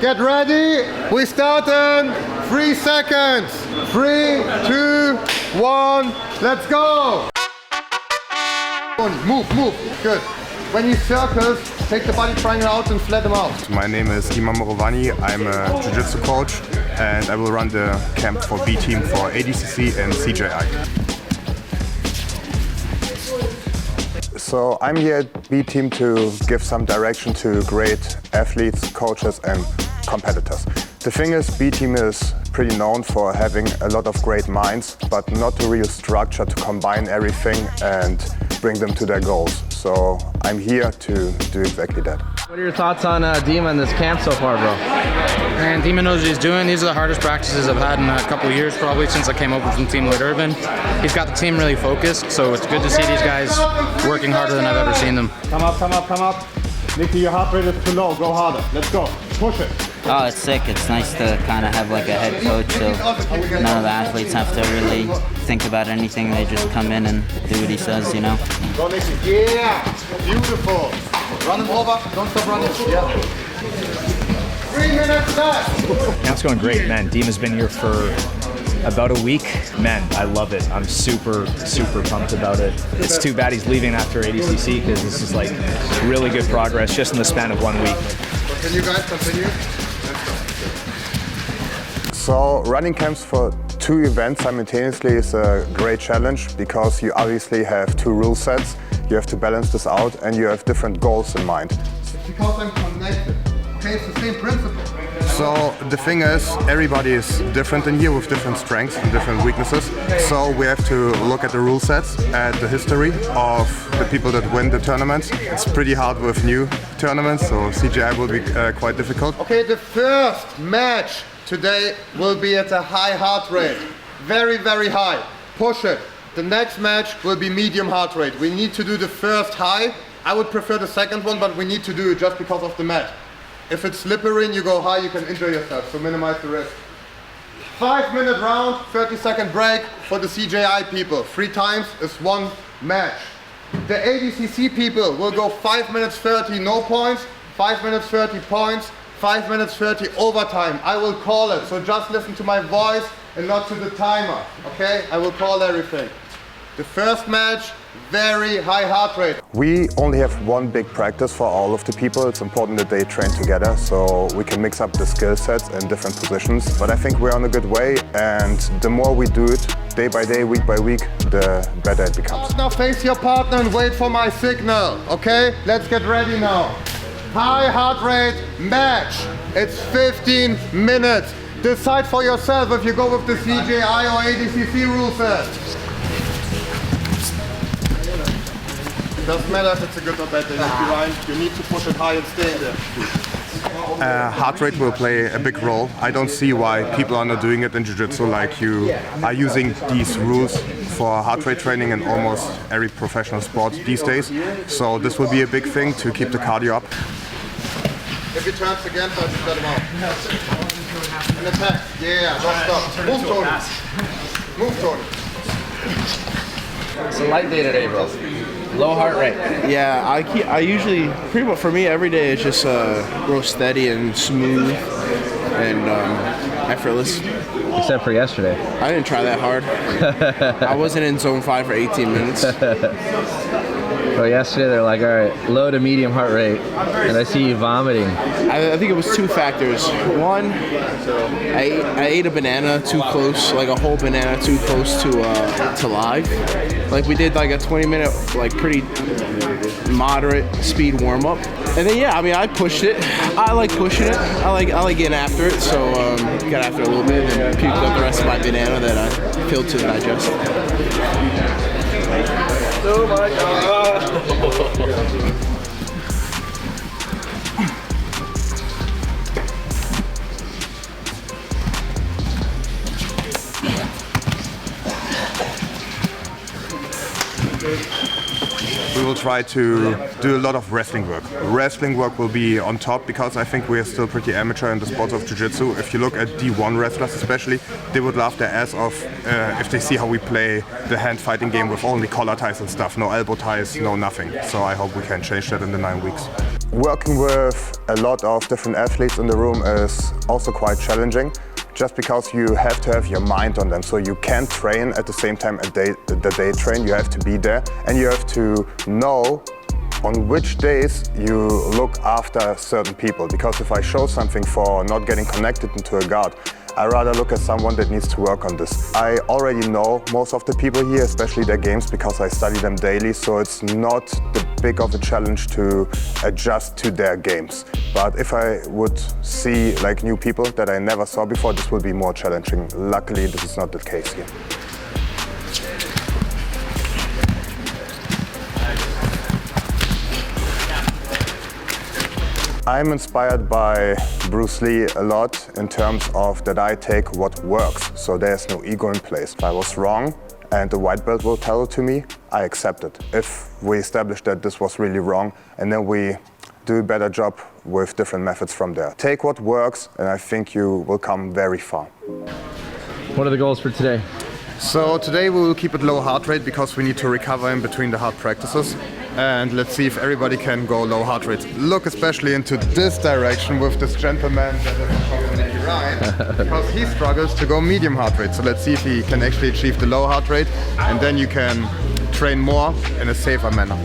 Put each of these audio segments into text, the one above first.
Get ready, we start in 3 seconds. 3, 2, 1, let's go. Move, good. When you circles, take the body triangle out and flat them out. My name is Dima Murovanni, I'm a jiu-jitsu coach and I will run the camp for B team for Adcc and CJI. So I'm here at B team to give some direction to great athletes, coaches and competitors. The thing is, B team is pretty known for having a lot of great minds, but not a real structure to combine everything and bring them to their goals. So I'm here to do exactly that. What are your thoughts on Dima in this camp so far, bro? Man, Dima knows what he's doing. These are the hardest practices I've had in a couple of years, probably since I came over from Team Lloyd Irvin. He's got the team really focused, so it's good to see these guys working harder than I've ever seen them. Come up. Nicky, your heart rate is too low. Go harder. Let's go. Push it. Oh, it's sick. It's nice to kind of have like a head coach, so none of the athletes have to really think about anything. They just come in and do what he says, you know? Go, Nicky. Yeah, beautiful. Run him over. Don't stop running. Yeah. 3 minutes left. Camp's going great, man. Dima's been here for about a week. Man, I love it. I'm super pumped about it. It's too bad he's leaving after ADCC because this is like really good progress just in the span of 1 week. Continue, guys. Continue. So running camps for 2 events simultaneously is a great challenge because you obviously have 2 rule sets. You have to balance this out and you have different goals in mind. Because I'm connected. Okay, it's the same principle. So the thing is, everybody is different in here with different strengths and different weaknesses. So we have to look at the rule sets, at the history of the people that win the tournaments. It's pretty hard with new tournaments, so CGI will be quite difficult. Okay, the first match today will be at a high heart rate. Very high. Push it. The next match will be medium heart rate. We need to do the first high. I would prefer the second one, but we need to do it just because of the mat. If it's slippery and you go high, you can injure yourself, so minimize the risk. 5-minute round, 30-second break for the CJI people. 3 times is 1 match. The ADCC people will go 5 minutes 30 no points, 5 minutes 30 points, 5 minutes 30 overtime. I will call it, so just listen to my voice and not to the timer, okay? I will call everything. The first match, very high heart rate. We only have 1 big practice for all of the people. It's important that they train together so we can mix up the skill sets in different positions. But I think we're on a good way, and the more we do it day by day, week by week, the better it becomes. Now face your partner and wait for my signal, okay? Let's get ready now. High heart rate match. It's 15 minutes. Decide for yourself if you go with the CJI or ADCC rule set. Doesn't matter if it's a good or bad day, you need to push it high and stay there. Heart rate will play a big role. I don't see why people are not doing it in jiu-jitsu, like you are using these rules for heart rate training in almost every professional sport these days. So this will be a big thing to keep the cardio up. If he turns again, just let him out. An attack. Yeah, don't stop. Move, Tony. Move, Tony. It's a light day today, bro. Low heart rate. Yeah, I usually, pretty much for me, every day is just real steady and smooth and effortless. Except for yesterday. I didn't try that hard. I wasn't in zone 5 for 18 minutes. So yesterday they're like, all right, low to medium heart rate, and I see you vomiting. I think it was 2 factors. One, I ate a banana too close, like a whole banana too close to live. Like we did like a 20-minute, like pretty moderate speed warm up. And then yeah, I mean I pushed it. I like pushing it. I like getting after it. So got after it a little bit and puked up the rest of my banana that I failed to digest. Oh my God. We will try to do a lot of wrestling work. Wrestling work will be on top because I think we are still pretty amateur in the sport of jiu-jitsu. If you look at D1 wrestlers especially, they would laugh their ass off if they see how we play the hand fighting game with only collar ties and stuff, no elbow ties, no nothing. So I hope we can change that in the 9 weeks. Working with a lot of different athletes in the room is also quite challenging, just because you have to have your mind on them. So you can't train at the same time that they train. You have to be there and you have to know on which days you look after certain people. Because if I show something for not getting connected into a guard, I rather look at someone that needs to work on this. I already know most of the people here, especially their games, because I study them daily, so it's not the big of a challenge to adjust to their games. But if I would see like new people that I never saw before, this will be more challenging. Luckily, this is not the case here. I'm inspired by Bruce Lee a lot in terms of that I take what works, so there's no ego in place. If I was wrong and the white belt will tell it to me, I accept it. If we establish that this was really wrong, and then we do a better job with different methods from there. Take what works, and I think you will come very far. What are the goals for today? So today we will keep it low heart rate because we need to recover in between the hard practices. And let's see if everybody can go low heart rate. Look especially into this direction with this gentleman that is Ryan, because he struggles to go medium heart rate. So let's see if he can actually achieve the low heart rate, and then you can train more in a safer manner.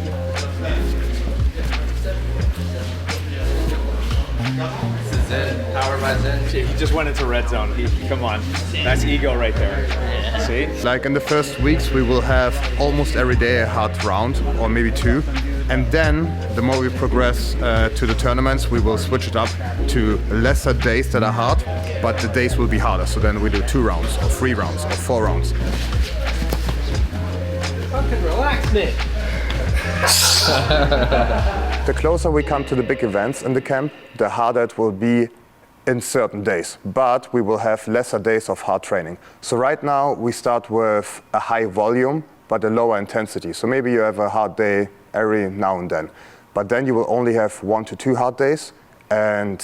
Power by Zen. He just went into red zone. Come on. That's ego right there. Yeah. See? Like in the first weeks, we will have almost every day a hard round, or maybe 2. And then, the more we progress to the tournaments, we will switch it up to lesser days that are hard, but the days will be harder. So then we do 2 rounds, or 3 rounds, or 4 rounds. Fucking relax, Nick. The closer we come to the big events in the camp, the harder it will be in certain days. But we will have lesser days of hard training. So right now we start with a high volume, but a lower intensity. So maybe you have a hard day every now and then. But then you will only have 1 to 2 hard days, and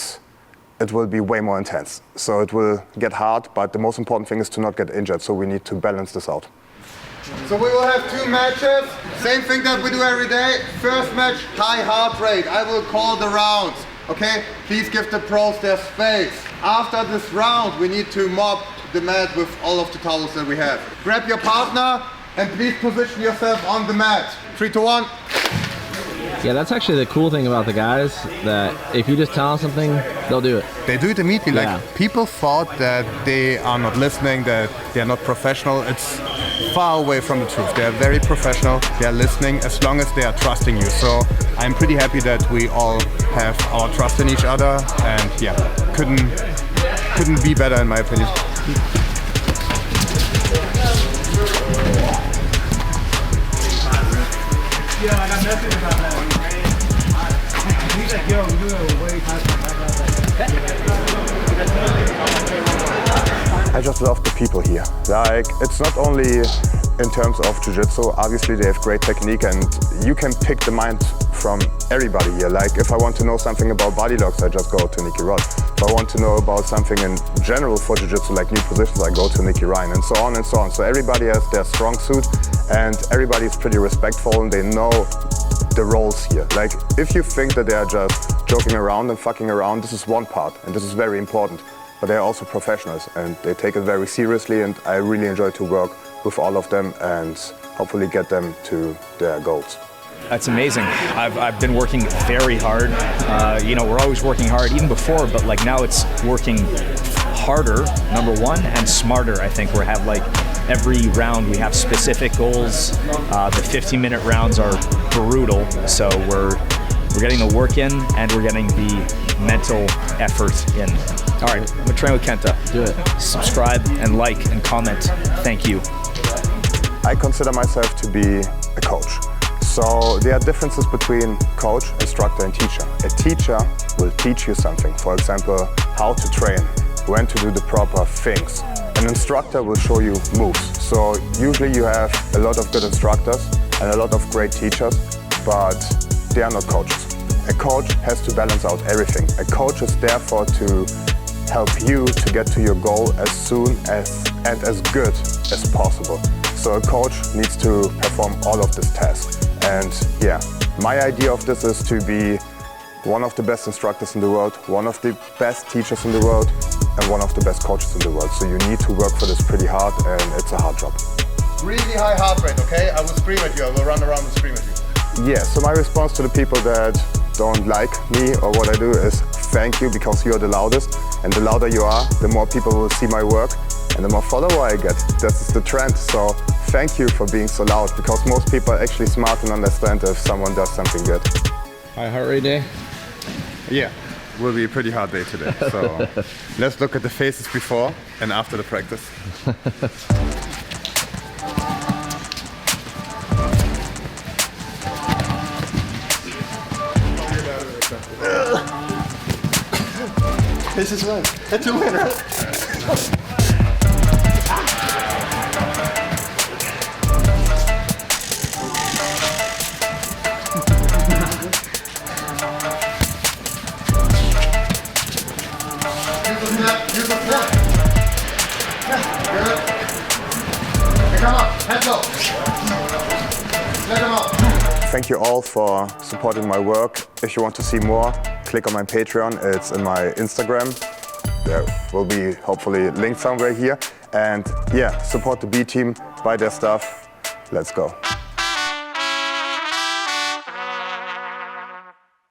it will be way more intense. So it will get hard, but the most important thing is to not get injured. So we need to balance this out. So we will have 2 matches, same thing that we do every day. First match, high heart rate. I will call the rounds, okay? Please give the pros their space. After this round, we need to mop the mat with all of the towels that we have. Grab your partner and please position yourself on the mat. 3, 2, 1. Yeah, that's actually the cool thing about the guys, that if you just tell them something, they'll do it. They do it immediately. Yeah. Like, people thought that they are not listening, that they are not professional. It's far away from the truth. They are very professional. They are listening as long as they are trusting you. So I'm pretty happy that we all have our trust in each other, and yeah, couldn't be better in my opinion. Yeah, I got nothing about that. He's like, yo, we're doing way faster. I just love the people here. Like, it's not only in terms of jiu-jitsu, obviously they have great technique and you can pick the mind from everybody here. Like, if I want to know something about body locks, I just go to Nicky Rod. If I want to know about something in general for jiu-jitsu, like new positions, I go to Nicky Ryan, and so on and so on. So everybody has their strong suit and everybody is pretty respectful and they know the roles here. Like, if you think that they are just joking around and fucking around, this is one part and this is very important. But they're also professionals and they take it very seriously, and I really enjoy to work with all of them and hopefully get them to their goals. That's amazing. I've been working very hard. You know, we're always working hard, even before, but like now it's working harder, number one, and smarter. I think we have like every round we have specific goals. The 15-minute rounds are brutal, so we're getting the work in and we're getting the mental effort in. All right, I'm gonna train with Kenta. Do it. Subscribe and like and comment. Thank you. I consider myself to be a coach. So there are differences between coach, instructor and teacher. A teacher will teach you something. For example, how to train, when to do the proper things. An instructor will show you moves. So usually you have a lot of good instructors and a lot of great teachers, but they are not coaches. A coach has to balance out everything. A coach is therefore to help you to get to your goal as soon as and as good as possible. So a coach needs to perform all of these tasks. And yeah, my idea of this is to be one of the best instructors in the world, one of the best teachers in the world, and one of the best coaches in the world. So you need to work for this pretty hard, and it's a hard job. Really high heart rate, okay? I will scream at you, I will run around and scream at you. Yeah, so my response to the people that don't like me or what I do is thank you, because you're the loudest, and the louder you are, the more people will see my work and the more follower I get. This is the trend, so thank you for being so loud, because most people are actually smart and understand if someone does something good. High heart rate day? Yeah, will be a pretty hard day today. So let's look at the faces before and after the practice. This is one. That's a winner. Thank you all for supporting my work. If you want to see more, click on my Patreon. It's in my Instagram. There will be hopefully linked somewhere here. And yeah, support the B team, buy their stuff. Let's go.